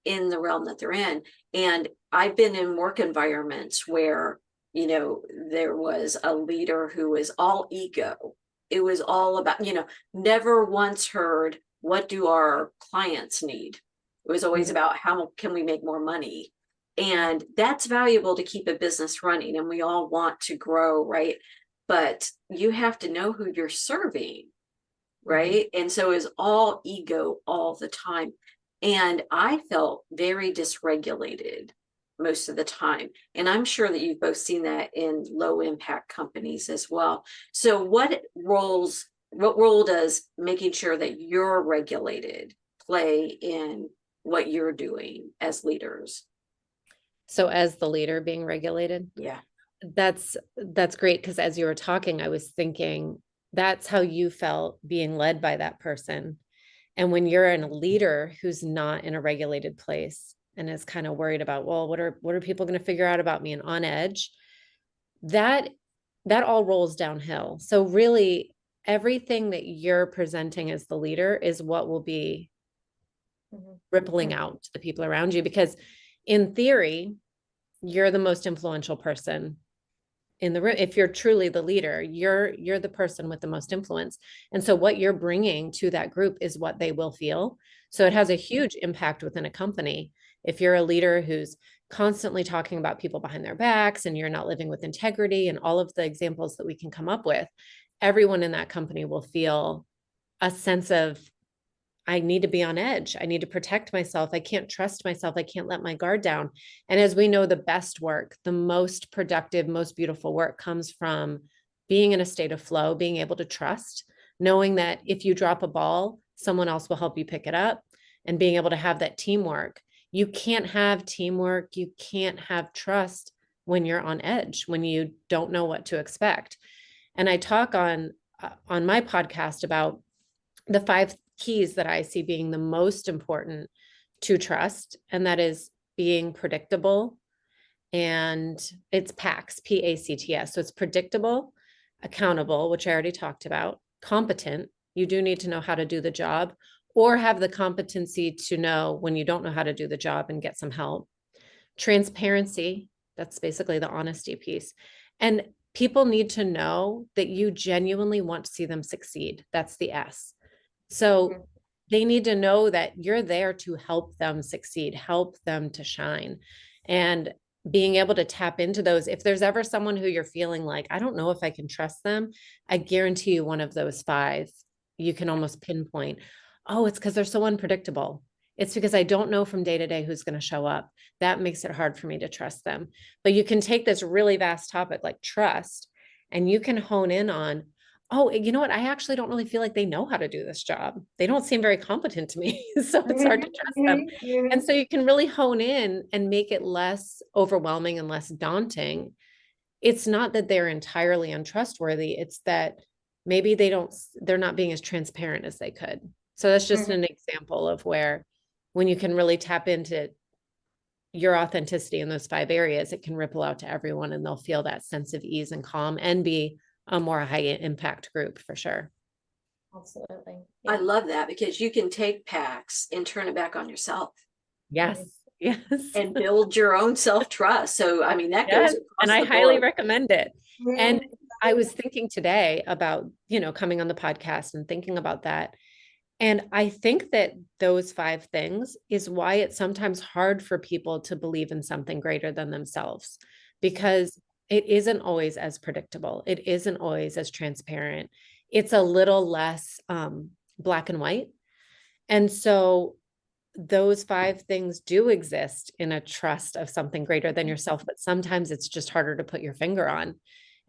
in the realm that they're in. And I've been in work environments where, there was a leader who was all ego. It was all about, never once heard, what do our clients need? It was always about how can we make more money? And that's valuable to keep a business running. And we all want to grow, right? But you have to know who you're serving, right? And so it's all ego all the time. And I felt very dysregulated most of the time. And I'm sure that you've both seen that in low impact companies as well. So what role does making sure that you're regulated play in what you're doing as leaders? So as the leader being regulated, Yeah. that's great. Because as you were talking, I was thinking that's how you felt being led by that person. And when you're in a leader who's not in a regulated place and is kind of worried about, well, what are people going to figure out about me and on edge, that all rolls downhill. So really everything that you're presenting as the leader is what will be rippling out to the people around you, because in theory, you're the most influential person in the room. If you're truly the leader, you're the person with the most influence. And so what you're bringing to that group is what they will feel. So it has a huge impact within a company. If you're a leader who's constantly talking about people behind their backs and you're not living with integrity and all of the examples that we can come up with, everyone in that company will feel a sense of, I need to be on edge. I need to protect myself. I can't trust myself. I can't let my guard down. And as we know, the best work, the most productive, most beautiful work comes from being in a state of flow, being able to trust, knowing that if you drop a ball, someone else will help you pick it up, and being able to have that teamwork. You can't have teamwork. You can't have trust when you're on edge, when you don't know what to expect. And I talk on my podcast about the 5 keys that I see being the most important to trust, and that is being predictable. And it's PACS, PACTS. So it's predictable, accountable, which I already talked about, competent. You do need to know how to do the job, or have the competency to know when you don't know how to do the job and get some help. Transparency, that's basically the honesty piece. And people need to know that you genuinely want to see them succeed. That's the S. So they need to know that you're there to help them succeed, help them to shine. And being able to tap into those, if there's ever someone who you're feeling like, I don't know if I can trust them, I guarantee you one of those 5, you can almost pinpoint, oh, it's because they're so unpredictable. It's because I don't know from day to day who's going to show up. That makes it hard for me to trust them. But you can take this really vast topic like trust, and you can hone in on, oh, you know what? I actually don't really feel like they know how to do this job. They don't seem very competent to me. So it's hard to trust them. And so you can really hone in and make it less overwhelming and less daunting. It's not that they're entirely untrustworthy. It's that maybe they're not being as transparent as they could. So that's just an example of where, when you can really tap into your authenticity in those 5 areas, it can ripple out to everyone, and they'll feel that sense of ease and calm and be a more high impact group for sure. Absolutely. I love that, because you can take PACS and turn it back on yourself. Yes. Yes. And build your own self-trust. So, I mean, that Yes. goes And I across the highly board. recommend it. And I was thinking today about, coming on the podcast and thinking about that. And I think that those 5 things is why it's sometimes hard for people to believe in something greater than themselves, because it isn't always as predictable. It isn't always as transparent. It's a little less black and white. And so those 5 things do exist in a trust of something greater than yourself, but sometimes it's just harder to put your finger on.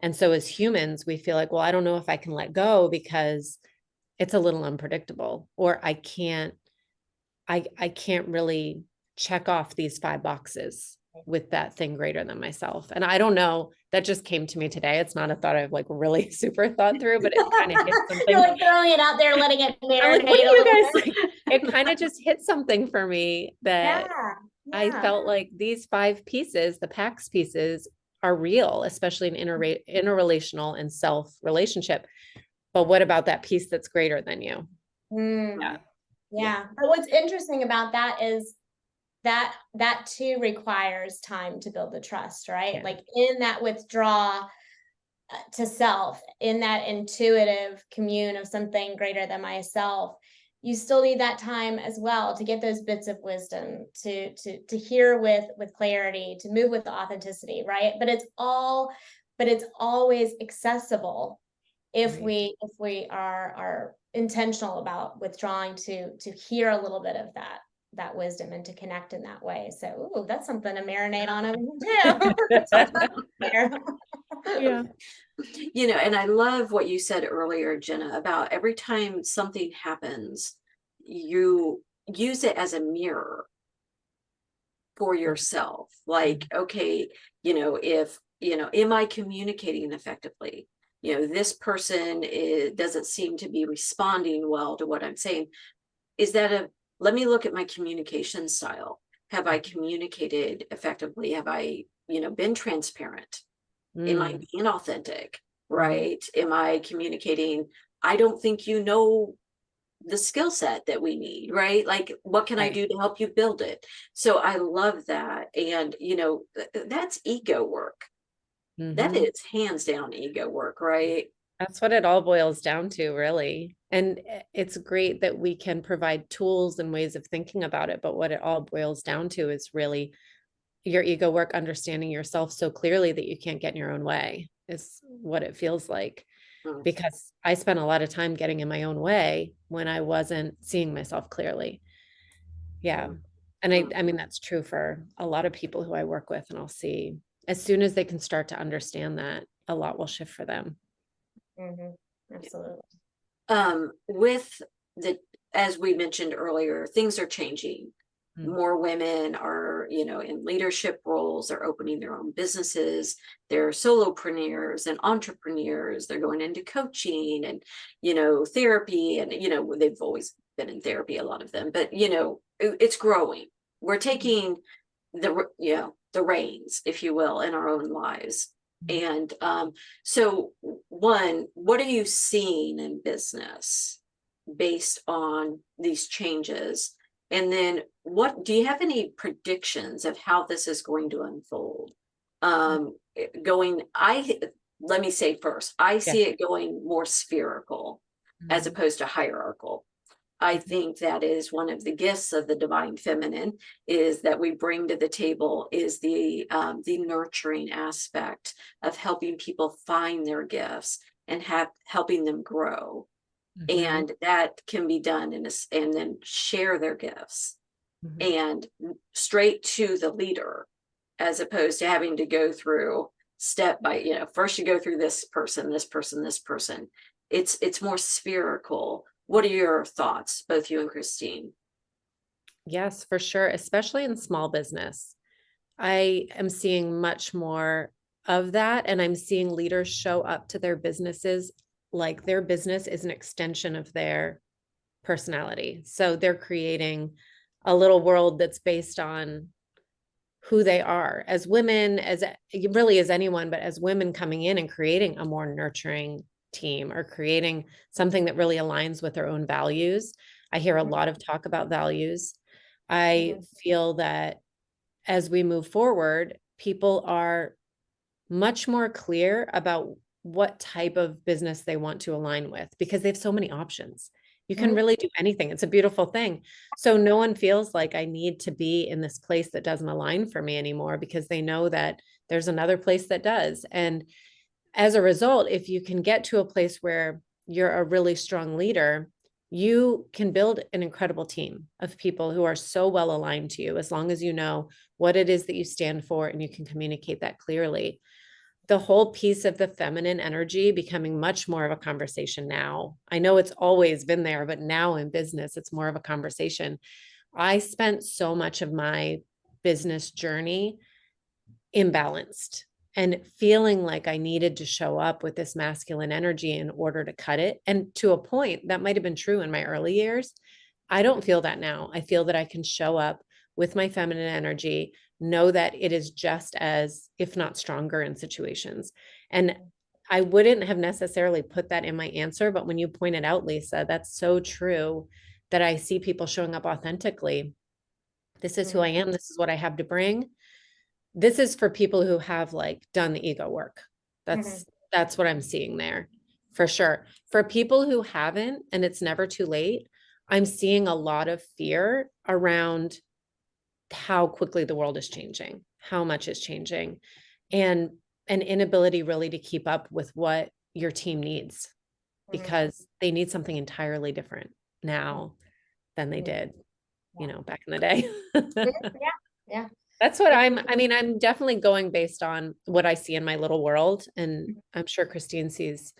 And so as humans, we feel like, well, I don't know if I can let go because it's a little unpredictable, or I can't really check off these 5 boxes with that thing greater than myself. And I don't know, that just came to me today. It's not a thought I've like really super thought through, but it kind of hit something. You're like throwing it out there, letting it I'm like, marinate what do a you little guys bit. think? It kind of just hit something for me that I Yeah. felt like these 5 pieces, the PAX pieces, are real, especially in interrelational and self relationship. But what about that piece that's greater than you? Mm, Yeah. yeah. But what's interesting about that is that too requires time to build the trust, right? Yeah. Like in that withdraw to self, in that intuitive commune of something greater than myself, you still need that time as well to get those bits of wisdom, to hear with clarity, to move with authenticity, right? But it's always accessible if Right. we are intentional about withdrawing to hear a little bit of that wisdom and to connect in that way. So, ooh, that's something to marinate on over here too. Yeah. You know, and I love what you said earlier, Jenna, about every time something happens, you use it as a mirror for yourself. Like, okay, you know, if, you know, am I communicating effectively? You know, this person doesn't seem to be responding well to what I'm saying. Is that let me look at my communication style. Have I communicated effectively? Have I, you know, been transparent? Am I Mm. being authentic? Right? Am I communicating? I don't think you know the skill set that we need, right? Like, what can I Right. do to help you build it? So I love that. And, you know, that's ego work. That Mhm. is hands down ego work, right? That's what it all boils down to, really. And it's great that we can provide tools and ways of thinking about it. But what it all boils down to is really your ego work, understanding yourself so clearly that you can't get in your own way, is what it feels like. Mm, Because I spent a lot of time getting in my own way when I wasn't seeing myself clearly. Yeah. mm, And mm. I mean, that's true for a lot of people who I work with, and I'll see as soon as they can start to understand that, a lot will shift for them. Mhm. Absolutely. With the, as we mentioned earlier, things are changing. Mm. More women are, you know, in leadership roles. They're opening their own businesses. They're solopreneurs and entrepreneurs. They're going into coaching and, you know, therapy. And, you know, they've always been in therapy, a lot of them, but, you know, it's growing. We're taking you know, the reins, if you will, in our own lives. And so one, what are you seeing in business based on these changes? And then what do you have any predictions of how this is going to unfold? Going, let me say first, I Yeah. see it going more spherical as Mhm. opposed to hierarchical. I think that is one of the gifts of the divine feminine, is that we bring to the table is the nurturing aspect of helping people find their gifts and helping them grow. Mhm. And that can be done and then share their gifts Mhm. and straight to the leader, as opposed to having to go through step by, you know, first you go through this person, this person, this person. It's more spherical. What are your thoughts, both you and Christine? Yes, for sure, especially in small business. I am seeing much more of that, and I'm seeing leaders show up to their businesses like their business is an extension of their personality. So they're creating a little world that's based on who they are as women, as really as anyone, but as women coming in and creating a more nurturing team or creating something that really aligns with their own values. I hear a lot of talk about values. I Mhm. feel that as we move forward, people are much more clear about what type of business they want to align with because they have so many options. You can Mhm. really do anything. It's a beautiful thing. So no one feels like I need to be in this place that doesn't align for me anymore because they know that there's another place that does. And as a result, if you can get to a place where you're a really strong leader, you can build an incredible team of people who are so well aligned to you, as long as you know what it is that you stand for and you can communicate that clearly. The whole piece of the feminine energy becoming much more of a conversation now. I know it's always been there, but now in business, it's more of a conversation. I spent so much of my business journey imbalanced and feeling like I needed to show up with this masculine energy in order to cut it. And to a point, that might have been true in my early years. I don't feel that now. I feel that I can show up with my feminine energy, know that it is just as, if not stronger, in situations. And I wouldn't have necessarily put that in my answer, but when you pointed out, Lisa, that's so true, that I see people showing up authentically. This is who I am. This is what I have to bring. This is for people who have like done the ego work. That's what I'm seeing there for sure. For people who haven't, and it's never too late, I'm seeing a lot of fear around how quickly the world is changing, how much is changing, and an inability really to keep up with what your team needs, because they need something entirely different now than they did, back in the day. Yeah. That's what I'm definitely going based on what I see in my little world. And I'm sure Christine sees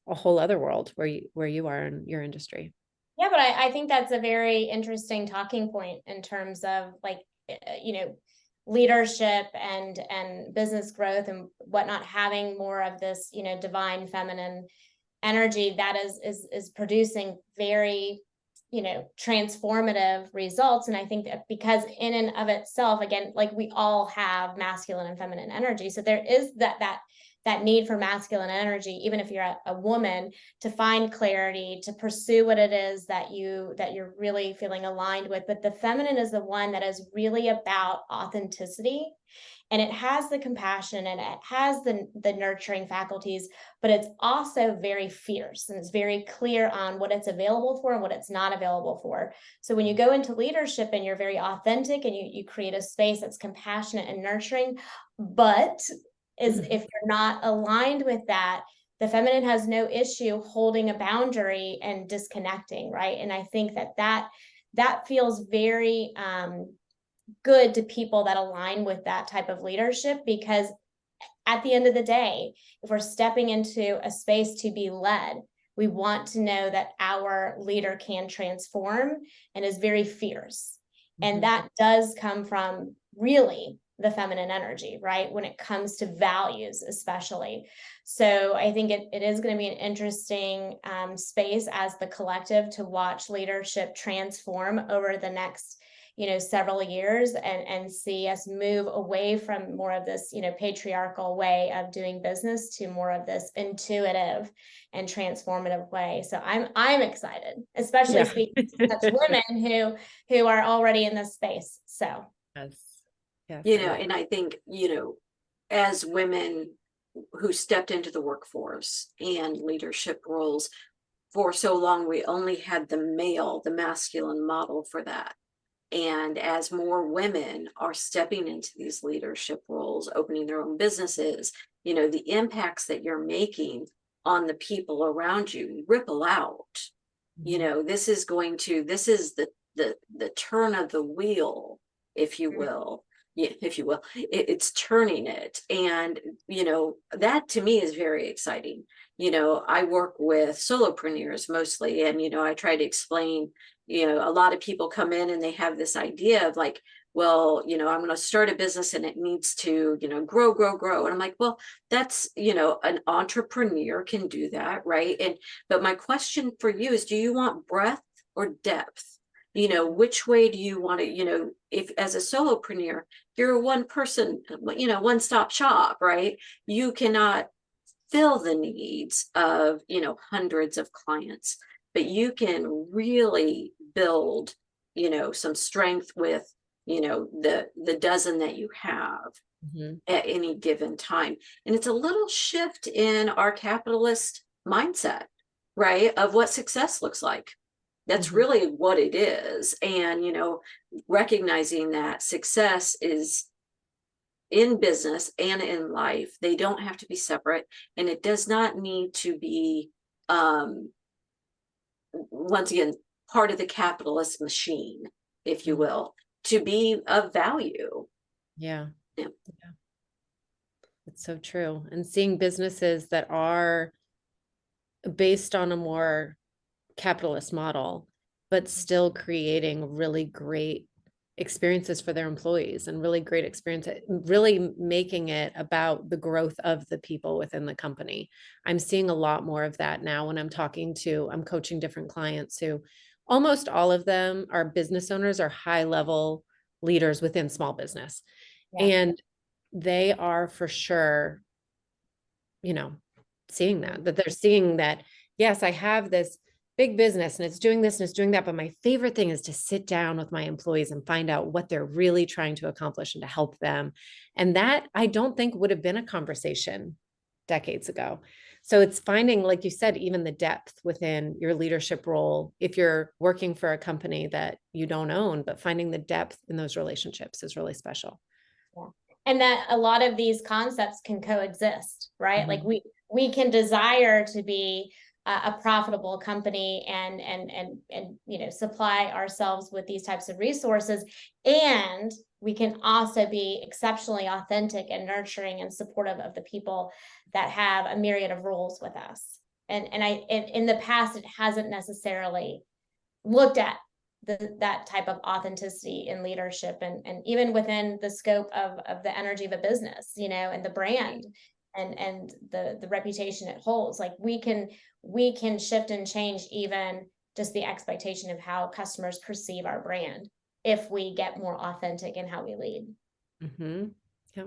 a whole other world where you are in your industry. Yeah, but I think that's a very interesting talking point in terms of like, leadership and business growth and whatnot, having more of this, divine feminine energy that is producing very, transformative results. And I think that because in and of itself, again, like we all have masculine and feminine energy. So there is that need for masculine energy, even if you're a woman, to find clarity, to pursue what it is that you're really feeling aligned with. But the feminine is the one that is really about authenticity, and it has the compassion and it has the nurturing faculties, but it's also very fierce and it's very clear on what it's available for and what it's not available for. So when you go into leadership and you're very authentic and you create a space that's compassionate and nurturing, but if you're not aligned with that, the feminine has no issue holding a boundary and disconnecting, right? And I think that feels very good to people that align with that type of leadership, because at the end of the day, if we're stepping into a space to be led, we want to know that our leader can transform and is very fierce. And that does come from really the feminine energy, right? When it comes to values, especially. So I think it is going to be an interesting space as the collective to watch leadership transform over the next several years and see us move away from more of this, patriarchal way of doing business to more of this intuitive and transformative way. So I'm excited, especially speaking to such women who are already in this space. So yes, and I think, as women who stepped into the workforce and leadership roles, for so long, we only had the masculine model for that. And as more women are stepping into these leadership roles, opening their own businesses, the impacts that you're making on the people around you ripple out. This is the turn of the wheel, if you will. It's turning it. And, that to me is very exciting. I work with solopreneurs mostly, and, I try to explain, a lot of people come in and they have this idea of like, well, I'm going to start a business and it needs to, grow. And I'm like, well, that's, an entrepreneur can do that. Right. But my question for you is, do you want breadth or depth? Which way do you want to, if as a solopreneur, you're a one person, one-stop shop, right? You cannot fill the needs of, hundreds of clients, but you can really build, some strength with, the dozen that you have at any given time. And it's a little shift in our capitalist mindset, right? Of what success looks like. That's really what it is. And, recognizing that success is in business and in life, they don't have to be separate. And it does not need to be once again, part of the capitalist machine, if you will, to be of value. Yeah. Yeah. Yeah. It's so true. And seeing businesses that are based on a more capitalist model, but still creating really great experiences for their employees and really great experience, really making it about the growth of the people within the company. I'm seeing a lot more of that now when I'm coaching different clients who almost all of them are business owners or high level leaders within small business. Yeah. And they are for sure, seeing that they're seeing that, yes, I have this big business and it's doing this and it's doing that. But my favorite thing is to sit down with my employees and find out what they're really trying to accomplish and to help them. And that I don't think would have been a conversation decades ago. So it's finding, like you said, even the depth within your leadership role, if you're working for a company that you don't own, but finding the depth in those relationships is really special. Yeah. And that a lot of these concepts can coexist, right? Mm-hmm. Like we can desire to be a profitable company and supply ourselves with these types of resources, and we can also be exceptionally authentic and nurturing and supportive of the people that have a myriad of roles with us. And in the past, it hasn't necessarily looked at that type of authenticity in leadership and even within the scope of the energy of a business, and the brand and the reputation it holds. Like we can shift and change even just the expectation of how customers perceive our brand if we get more authentic in how we lead. Mm-hmm. Yeah.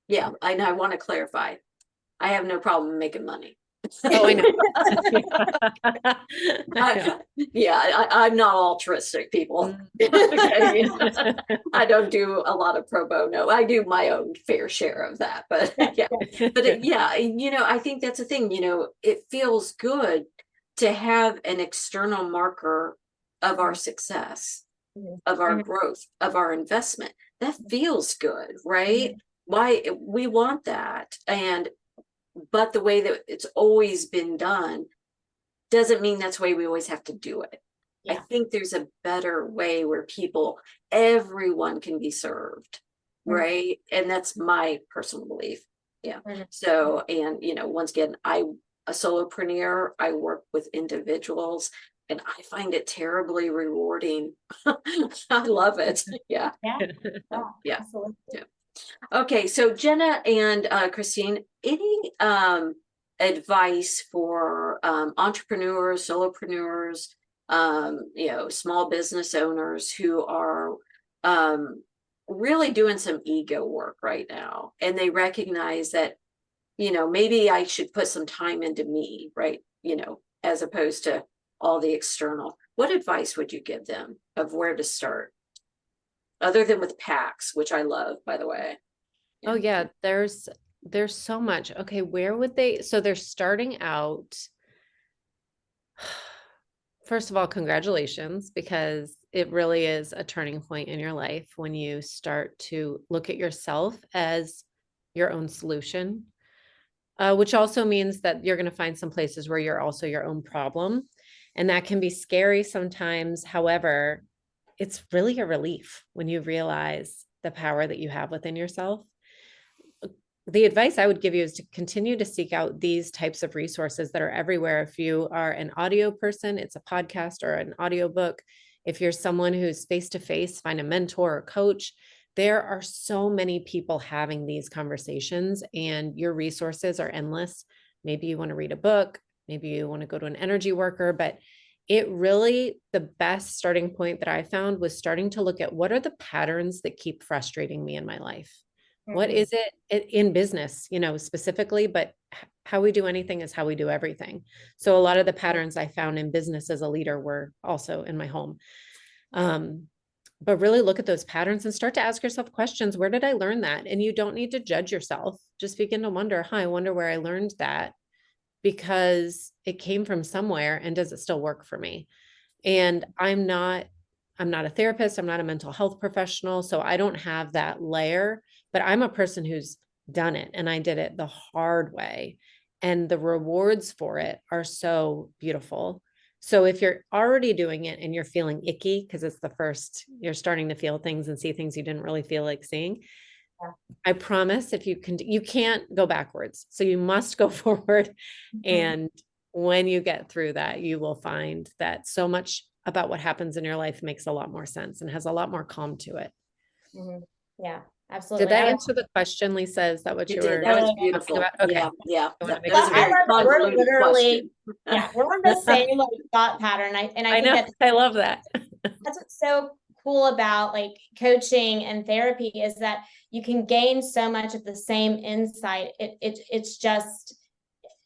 Yeah, I want to clarify. I have no problem making money. Oh, I know. I'm not altruistic, people. I don't do a lot of pro bono. I do my own fair share of that, but yeah. But I think that's the thing. It feels good to have an external marker of our success, of our growth, of our investment. That feels good, right? Why we want that, but the way that it's always been done doesn't mean that's the way we always have to do it. I think there's a better way where everyone can be served, right? And that's my personal belief. Yeah. So, and once again, I'm a solopreneur. I work with individuals and I find it terribly rewarding. I love it. Yeah. Yeah. Absolutely. Yeah. Okay, so Jena and Christine, any advice for entrepreneurs, solopreneurs, small business owners who are really doing some ego work right now, and they recognize that, maybe I should put some time into me, right? As opposed to all the external. What advice would you give them of where to start? Other than with packs, which I love, by the way. Oh yeah, there's so much. Okay, where would so they're starting out. First of all, congratulations, because it really is a turning point in your life when you start to look at yourself as your own solution, which also means that you're going to find some places where you're also your own problem. And that can be scary sometimes. However, it's really a relief when you realize the power that you have within yourself. The advice I would give you is to continue to seek out these types of resources that are everywhere. If you are an audio person, it's a podcast or an audiobook. If you're someone who's face-to-face, find a mentor or coach. There are so many people having these conversations and your resources are endless. Maybe you want to read a book, maybe you want to go to an energy worker, but the best starting point that I found was starting to look at what are the patterns that keep frustrating me in my life. What is it in business, specifically, but how we do anything is how we do everything. So a lot of the patterns I found in business as a leader were also in my home. But really look at those patterns and start to ask yourself questions. Where did I learn that? And you don't need to judge yourself. Just begin to wonder, I wonder where I learned that, because it came from somewhere, and does it still work for me? And I'm not a therapist. I'm not a mental health professional. So I don't have that layer, but I'm a person who's done it, and I did it the hard way. And the rewards for it are so beautiful. So if you're already doing it and you're feeling icky because it's the first, you're starting to feel things and see things you didn't really feel like seeing. Yeah. I promise if you can, you can't go backwards. So you must go forward. And when you get through that, you will find that so much about what happens in your life makes a lot more sense and has a lot more calm to it. Yeah, Did absolutely. that answer the question, Lisa? Is that what You you did. were That was Totally. beautiful. about? Okay. Yeah. I wanna make That was a sure. I very love that we're convoluted literally, question. we're on the same like thought pattern. And I I think know. I love that. that's what's so cool about like coaching and therapy is that you can gain so much of the same insight. It's just,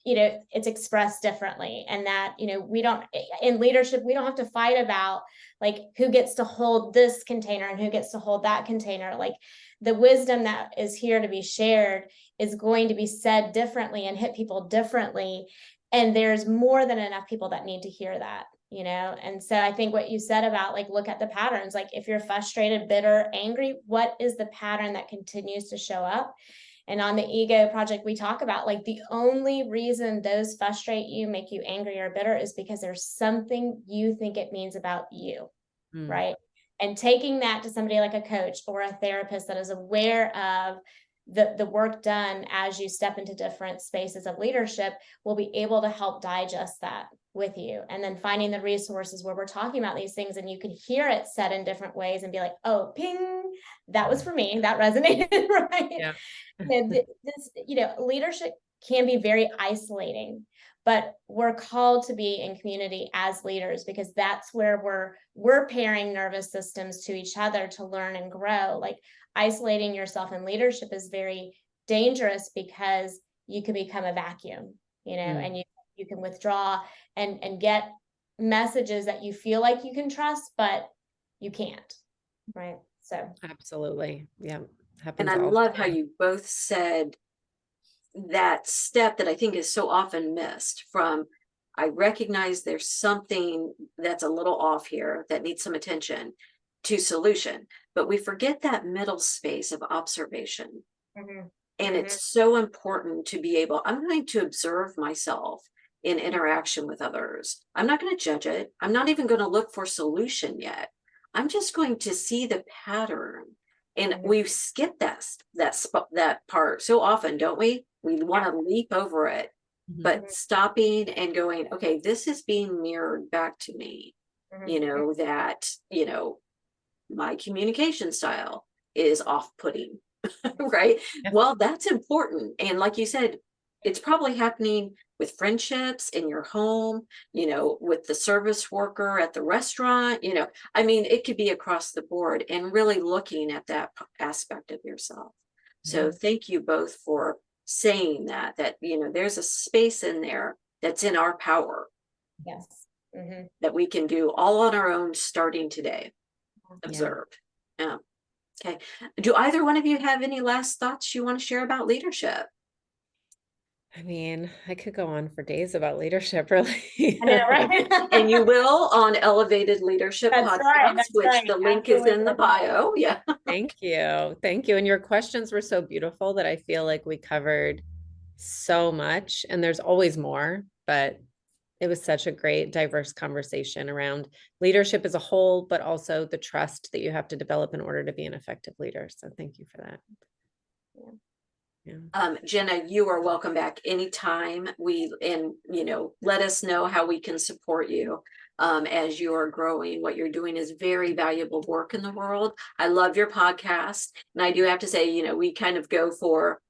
it's expressed differently. And that, we don't, in leadership, we don't have to fight about like who gets to hold this container and who gets to hold that container. Like the wisdom that is here to be shared is going to be said differently and hit people differently. And there's more than enough people that need to hear that. And so I think what you said about like look at the patterns, like if you're frustrated, bitter, angry, what is the pattern that continues to show up? And on the ego project, we talk about like the only reason those frustrate you, make you angry or bitter is because there's something you think it means about you, right? And taking that to somebody like a coach or a therapist that is aware of the work done as you step into different spaces of leadership will be able to help digest that with you. And then finding the resources where we're talking about these things and you can hear it said in different ways and be like, oh, ping, that was for me. That resonated, right? Yeah. This, leadership can be very isolating, but we're called to be in community as leaders because that's where we're pairing nervous systems to each other to learn and grow. Like isolating yourself in leadership is very dangerous because you can become a vacuum, and you can withdraw and get messages that you feel like you can trust, but you can't, right? So Absolutely. Yeah. And Happens I all the love how time. you both said that step that I think is so often missed from I recognize there's something that's a little off here that needs some attention to solution, but we forget that middle space of observation. And it's so important to be able, I'm going to observe myself in interaction with others. I'm not going to judge it. I'm not even going to look for solution yet. I'm just going to see the pattern. And we skip that part so often, don't we? We want to leap over it, but stopping and going, okay, this is being mirrored back to me. That, my communication style is off-putting, right? Yeah. Well, that's important. And like you said, it's probably happening with friendships in your home, with the service worker at the restaurant, I mean, it could be across the board and really looking at that aspect of yourself. So thank you both for saying that, there's a space in there that's in our power. Yes. That we can do all on our own starting today. Observed. Yeah. Okay. Do either one of you have any last thoughts you want to share about leadership? I mean, I could go on for days about leadership, really. I know, right? And you will on Elevated Leadership That's Podcast, right. That's which right. the link is in the bio. Yeah. Thank you. Thank you. And your questions were so beautiful that I feel like we covered so much, and there's always more, but it was such a great, diverse conversation around leadership as a whole, but also the trust that you have to develop in order to be an effective leader. So thank you for that. Yeah. Jena, you are welcome back anytime. Let us know how we can support you as you are growing. What you're doing is very valuable work in the world. I love your podcast. And I do have to say, we kind of go for,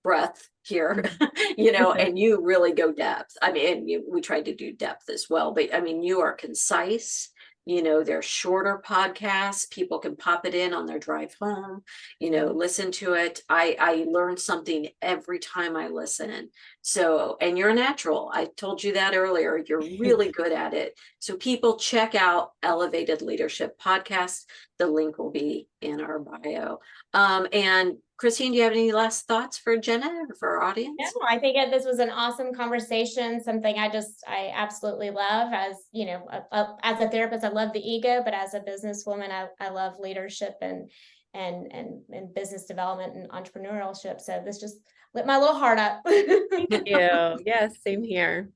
breadth here, and you really go depth. I mean, we tried to do depth as well, but I mean, you are concise. They're shorter podcasts. People can pop it in on their drive home, listen to it. I learn something every time I listen. So, and you're a natural. I told you that earlier. You're really good at it. So people check out Elevated Leadership Podcast. The link will be in our bio. And Christine, do you have any last thoughts for Jena or for our audience? No, I think this was an awesome conversation. Something I absolutely love. As as a therapist, I love the ego, but as a businesswoman, I love leadership and business development and entrepreneurship. So this just lit my little heart up. Thank you. Yes, same here.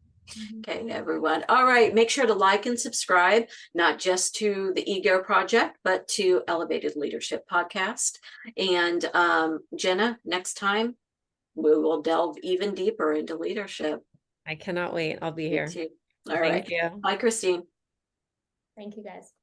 Okay, everyone. All right. Make sure to like and subscribe, not just to the Ego Project, but to Elevated Leadership Podcast. And Jena, next time we will delve even deeper into leadership. I cannot wait. I'll be Me here. too. All Thank right. you. Bye, Christine. Thank you, guys.